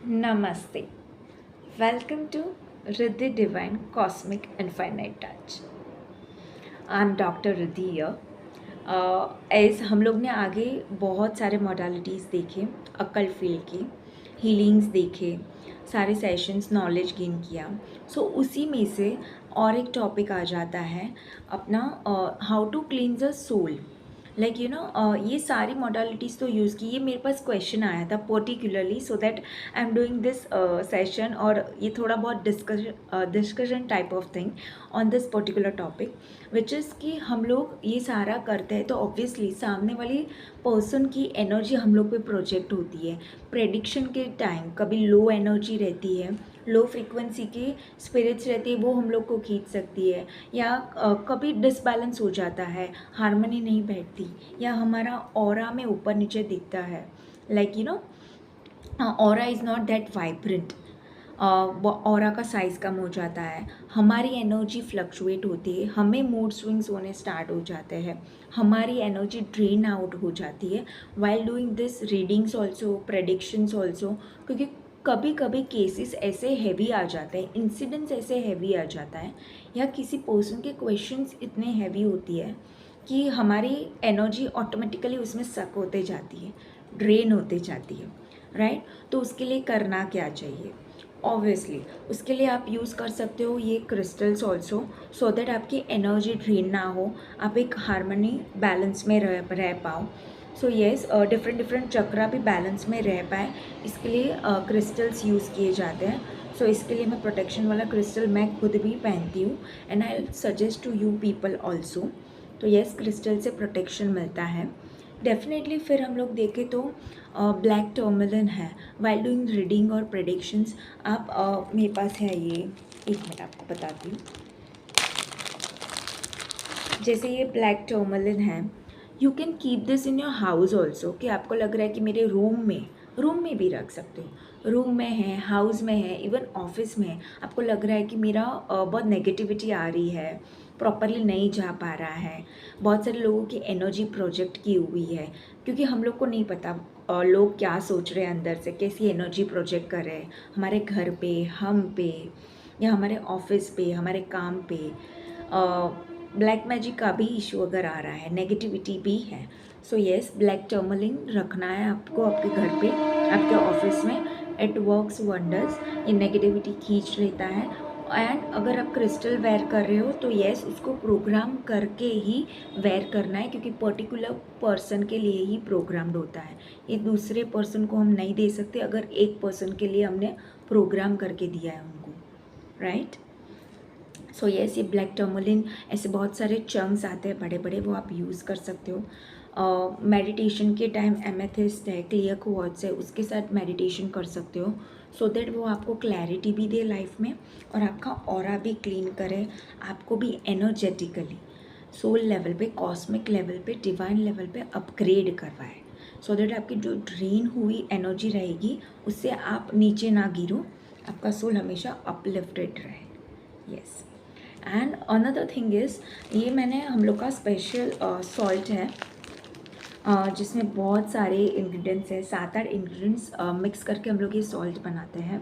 Namaste. Welcome to Riddhi Divine Cosmic Infinite Touch. I'm doctor Riddhi as हम लोग ने आगे बहुत सारे मॉडलिटीज़ देखे, अकल्ट फील्ड के हीलिंग्स देखे, सारे सेशंस नॉलेज गेन किया. सो उसी में से और एक टॉपिक आ जाता है अपना how to cleanse a soul. Like ये सारी मॉडलिटीज़ तो यूज़ की. ये मेरे पास क्वेश्चन आया था particularly, so that I am doing this session. और ये थोड़ा बहुत discussion type of thing on this particular topic, which is कि हम लोग ये सारा करते हैं तो ऑब्वियसली सामने वाली पर्सन की एनर्जी हम लोग पे प्रोजेक्ट होती है. प्रेडिक्शन के टाइम कभी लो एनर्जी रहती है, लो फ्रीक्वेंसी के स्पिरिट्स रहती है, वो हम लोग को खींच सकती है. या कभी डिसबैलेंस हो जाता है, हारमोनी नहीं बैठती, या हमारा ऑरा में ऊपर नीचे दिखता है. Like aura is not that vibrant. Aura का साइज़ कम हो जाता है, हमारी एनर्जी फ्लक्चुएट होती है, हमें मूड स्विंग्स होने स्टार्ट हो जाते हैं, हमारी एनर्जी ड्रेन आउट हो जाती है while doing this readings also, predictions also. क्योंकि कभी कभी केसेस ऐसे हैवी आ जाते हैं, इंसिडेंट्स ऐसे हैवी आ जाता है, या किसी पर्सन के क्वेश्चंस इतने हैवी होती है कि हमारी एनर्जी ऑटोमेटिकली उसमें सक होते जाती है, ड्रेन होते जाती है. राइट. तो उसके लिए करना क्या चाहिए? ऑब्वियसली उसके लिए आप यूज़ कर सकते हो ये क्रिस्टल्स ऑल्सो, सो दैट आपकी एनर्जी ड्रेन ना हो, आप एक हारमोनी बैलेंस में रह पाओ. सो येस, डिफरेंट डिफरेंट चक्रा भी बैलेंस में रह पाए, इसके लिए क्रिस्टल्स यूज़ किए जाते हैं. सो इसके लिए मैं प्रोटेक्शन वाला क्रिस्टल मैं खुद भी पहनती हूँ, and I suggest to you people also. तो येस, क्रिस्टल से प्रोटेक्शन मिलता है डेफिनेटली. फिर हम लोग देखें तो ब्लैक टर्मलिन है वाइल डूइंग रीडिंग और प्रेडिक्शंस. आप मेरे पास है ये, एक मिनट आपको बताती हूँ. जैसे ये ब्लैक टर्मलिन है, you can keep this in your house also. कि आपको लग रहा है कि मेरे रूम में भी रख सकते हो, रूम में है, हाउस में है, इवन ऑफिस में है. आपको लग रहा है कि मेरा बहुत नेगेटिविटी आ रही है, प्रॉपरली नहीं जा पा रहा है, बहुत सारे लोगों की एनर्जी प्रोजेक्ट की हुई है. क्योंकि हम लोग को नहीं पता लोग क्या सोच रहे हैं अंदर से, कैसी एनर्जी प्रोजेक्ट कर रहे हैं हमारे घर पे, हम पे, या हमारे ऑफिस पे, हमारे काम पे. ब्लैक मैजिक का भी इशू अगर आ रहा है, नेगेटिविटी भी है, सो येस, ब्लैक टर्मलिन रखना है आपको आपके घर पे, आपके ऑफिस में. It works wonders. ये नेगेटिविटी खींच लेता है. एंड अगर आप क्रिस्टल वेयर कर रहे हो तो येस, उसको प्रोग्राम करके ही वेयर करना है, क्योंकि पर्टिकुलर पर्सन के लिए ही प्रोग्राम्ड होता है. ये दूसरे पर्सन को हम नहीं दे सकते अगर एक पर्सन के लिए हमने प्रोग्राम करके दिया है उनको. राइट. सो येस, ये ब्लैक टर्मोलिन ऐसे बहुत सारे चंक्स आते हैं बड़े बड़े, वो आप यूज़ कर सकते हो. मेडिटेशन के टाइम एमेथिस्ट है, क्लियर क्वार्ट्ज है, उसके साथ मेडिटेशन कर सकते हो, सो दैट वो आपको क्लैरिटी भी दे लाइफ में, और आपका ऑरा भी क्लीन करे, आपको भी एनर्जेटिकली सोल लेवल पे, कॉस्मिक लेवल पे, डिवाइन लेवल पे अपग्रेड करवाए. सो दैट आपकी जो ड्रेन हुई एनर्जी रहेगी उससे आप नीचे ना गिरो, आपका सोल हमेशा अपलिफ्टेड रहे. Yes. And another thing is, ये मैंने हम लोग का स्पेशल सॉल्ट है, जिसमें बहुत सारे इंग्रेडिएंट्स हैं, 7-8 इंग्रेडिएंट्स मिक्स करके हम लोग ये सॉल्ट बनाते हैं.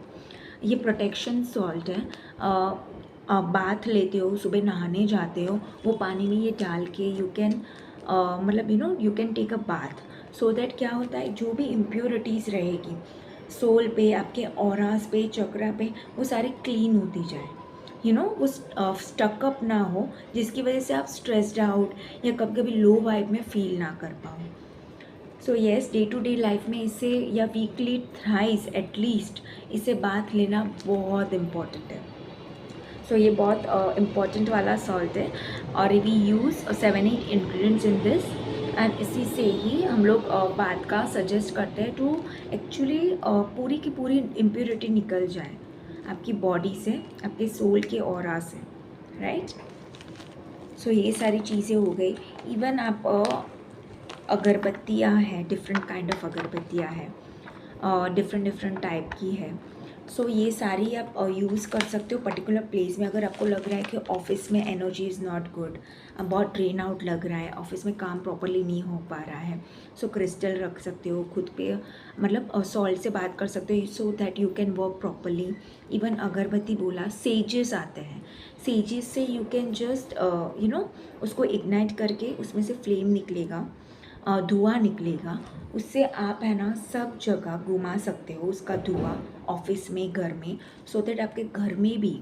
ये प्रोटेक्शन सॉल्ट है. आप बाथ लेते हो, सुबह नहाने जाते हो, वो पानी में ये डाल के यू कैन मतलब you can take a bath. So that क्या होता है, जो भी इम्प्योरिटीज़ रहेगी सोल पे, आपके ऑरास पे, चक्रा पे, वो सारी क्लीन होती जाए. वो स्टकअप ना हो, जिसकी वजह से आप स्ट्रेस्ड आउट या कभी कभी लो वाइब में फील ना कर पाओ. So yes, day to day life में इससे, या वीकली थ्राइस एटलीस्ट इससे बात लेना बहुत इम्पॉर्टेंट है. सो ये बहुत इम्पॉर्टेंट वाला सॉल्ट है, और we use 7-8 ingredients in this. And इसी से ही हम लोग बात का सजेस्ट करते हैं टू एक्चुअली पूरी की पूरी इम्प्योरिटी निकल जाए आपकी बॉडी से, आपके सोल के ऑरा से. राइट. सो ये सारी चीज़ें हो गई. इवन आप अगरबत्तियाँ हैं, डिफरेंट काइंड ऑफ अगरबत्तियाँ हैं, डिफरेंट डिफरेंट टाइप की है. सो ये सारी आप यूज़ कर सकते हो पर्टिकुलर प्लेस में। अगर आपको लग रहा है कि ऑफिस में एनर्जी इज़ नॉट गुड, बहुत ड्रेन आउट लग रहा है, ऑफिस में काम प्रॉपरली नहीं हो पा रहा है, सो क्रिस्टल रख सकते हो खुद पे, मतलब सॉल्ट से बात कर सकते हो so that you can work properly. Even अगरबत्ती बोला, सेजेस आते हैं, सेजेस से यू कैन जस्ट उसको इग्नाइट करके उसमें से फ्लेम निकलेगा, धुआं निकलेगा, उससे आप है ना सब जगह घुमा सकते हो उसका धुआं, ऑफिस में, घर में, सो दैट आपके घर में भी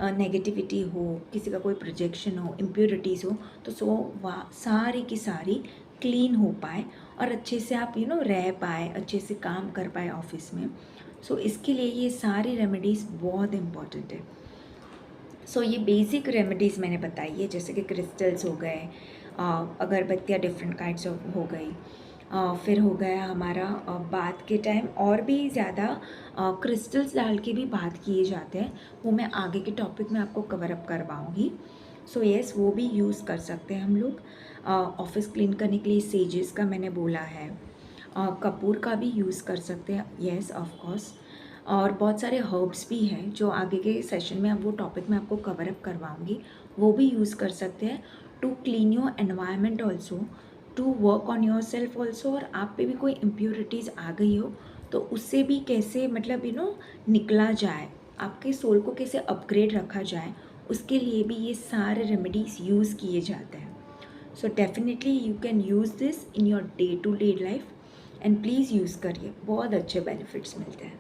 नेगेटिविटी हो, किसी का कोई प्रोजेक्शन हो, इम्प्योरिटीज़ हो, तो सो वह सारी की सारी क्लीन हो पाए और अच्छे से आप रह पाए, अच्छे से काम कर पाए ऑफिस में। सो इसके लिए ये सारी रेमेडीज़ बहुत इम्पॉर्टेंट है। सो ये बेसिक रेमेडीज़ मैंने बताई है, जैसे कि क्रिस्टल्स हो गए, अगरबत्तियाँ डिफरेंट काइंड्स ऑफ हो गई, फिर हो गया हमारा बाथ के टाइम और भी ज़्यादा क्रिस्टल्स डाल के भी बात किए जाते हैं, वो मैं आगे के टॉपिक में आपको कवर अप करवाऊँगी। सो येस, वो भी यूज़ कर सकते हैं हम लोग। ऑफिस क्लीन करने के लिए सेजेस का मैंने बोला है, कपूर का भी यूज़ कर सकते हैं, येस ऑफ कोर्स। और बहुत सारे हर्ब्स भी हैं जो आगे के सेशन में अब वो टॉपिक मैं आपको कवर अप करवाऊँगी, वो भी यूज़ कर सकते हैं to clean your environment also, to work on your self also. और आप पे भी कोई इम्प्योरिटीज़ आ गई हो तो उससे भी कैसे मतलब निकला जाए, आपके सोल को कैसे अपग्रेड रखा जाए, उसके लिए भी ये सारे रेमेडीज़ यूज़ किए जाते हैं। So definitely you can use this in your day to day life and please use करिए, बहुत अच्छे बेनिफिट्स मिलते हैं।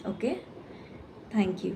Okay, thank you.